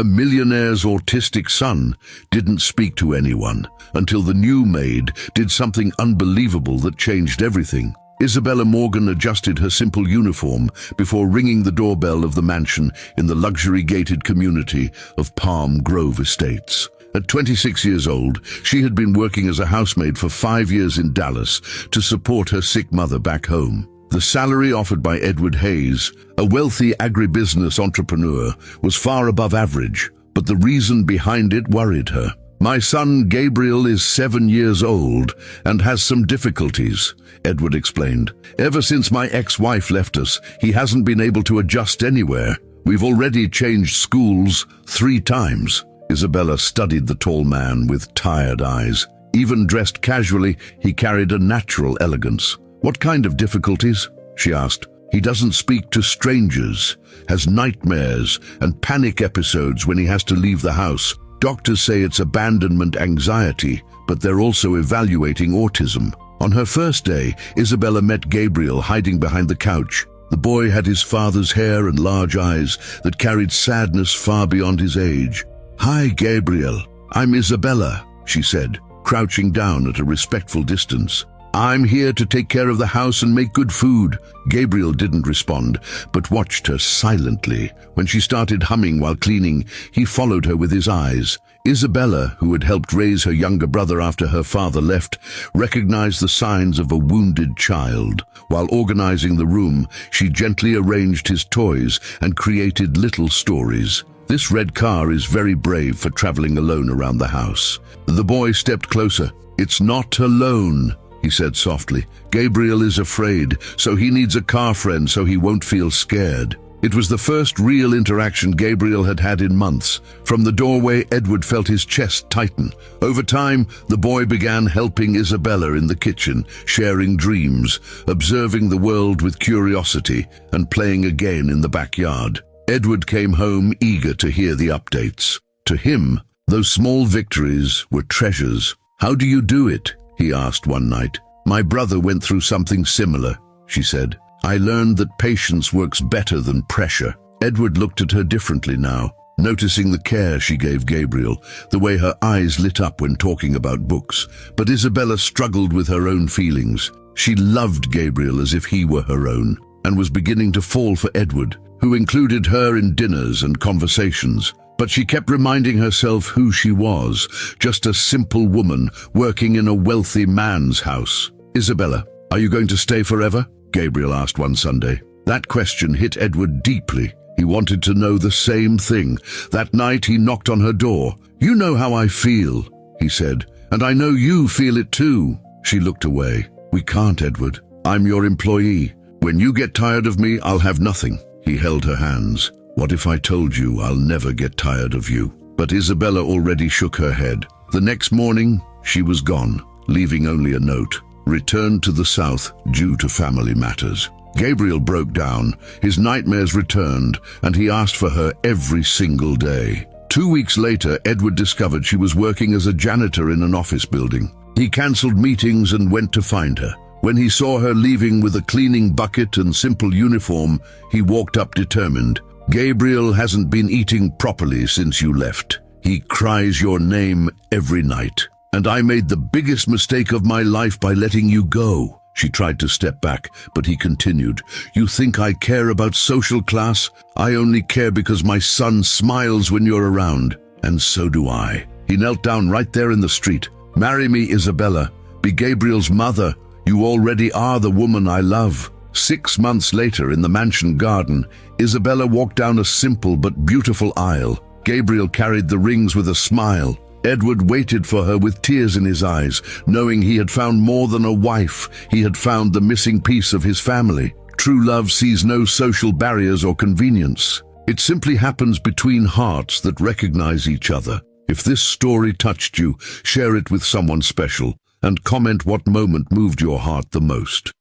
A millionaire's autistic son didn't speak to anyone until the new maid did something unbelievable that changed everything. Isabella Morgan adjusted her simple uniform before ringing the doorbell of the mansion in the luxury-gated community of Palm Grove Estates. At 26 years old, she had been working as a housemaid for 5 years in Dallas to support her sick mother back home. The salary offered by Edward Hayes, a wealthy agribusiness entrepreneur, was far above average, but the reason behind it worried her. "My son Gabriel is 7 years old and has some difficulties," Edward explained. "Ever since my ex-wife left us, he hasn't been able to adjust anywhere. We've already changed schools 3 times. Isabella studied the tall man with tired eyes. Even dressed casually, he carried a natural elegance. "What kind of difficulties?" she asked. "He doesn't speak to strangers, has nightmares and panic episodes when he has to leave the house. Doctors say it's abandonment anxiety, but they're also evaluating autism." On her first day, Isabella met Gabriel hiding behind the couch. The boy had his father's hair and large eyes that carried sadness far beyond his age. "Hi, Gabriel. I'm Isabella," she said, crouching down at a respectful distance. "I'm here to take care of the house and make good food." Gabriel didn't respond, but watched her silently. When she started humming while cleaning, he followed her with his eyes. Isabella, who had helped raise her younger brother after her father left, recognized the signs of a wounded child. While organizing the room, she gently arranged his toys and created little stories. "This red car is very brave for traveling alone around the house." The boy stepped closer. "It's not alone," he said softly. "Gabriel is afraid, so he needs a car friend so he won't feel scared." It was the first real interaction Gabriel had had in months. From the doorway, Edward felt his chest tighten. Over time, the boy began helping Isabella in the kitchen, sharing dreams, observing the world with curiosity, and playing again in the backyard. Edward came home eager to hear the updates. To him, those small victories were treasures. "How do you do it?" he asked one night. "My brother went through something similar," she said. "I learned that patience works better than pressure." Edward looked at her differently now, noticing the care she gave Gabriel, the way her eyes lit up when talking about books. But Isabella struggled with her own feelings. She loved Gabriel as if he were her own, and was beginning to fall for Edward, who included her in dinners and conversations. But she kept reminding herself who she was, just a simple woman working in a wealthy man's house. "Isabella, are you going to stay forever?" Gabriel asked one Sunday. That question hit Edward deeply. He wanted to know the same thing. That night he knocked on her door. "You know how I feel," he said, "and I know you feel it too." She looked away. "We can't, Edward. I'm your employee. When you get tired of me, I'll have nothing." He held her hands. "What if I told you I'll never get tired of you?" But Isabella already shook her head. The next morning, she was gone, leaving only a note. "Returned to the south due to family matters." Gabriel broke down. His nightmares returned, and he asked for her every single day. 2 weeks later, Edward discovered she was working as a janitor in an office building. He cancelled meetings and went to find her. When he saw her leaving with a cleaning bucket and simple uniform, he walked up determined. "Gabriel hasn't been eating properly since you left. He cries your name every night. And I made the biggest mistake of my life by letting you go." She tried to step back, but he continued. "You think I care about social class? I only care because my son smiles when you're around. And so do I." He knelt down right there in the street. "Marry me, Isabella. Be Gabriel's mother. You already are the woman I love." 6 months later, in the mansion garden, Isabella walked down a simple but beautiful aisle. Gabriel carried the rings with a smile. Edward waited for her with tears in his eyes, knowing he had found more than a wife. He had found the missing piece of his family. True love sees no social barriers or convenience. It simply happens between hearts that recognize each other. If this story touched you, share it with someone special, and comment what moment moved your heart the most.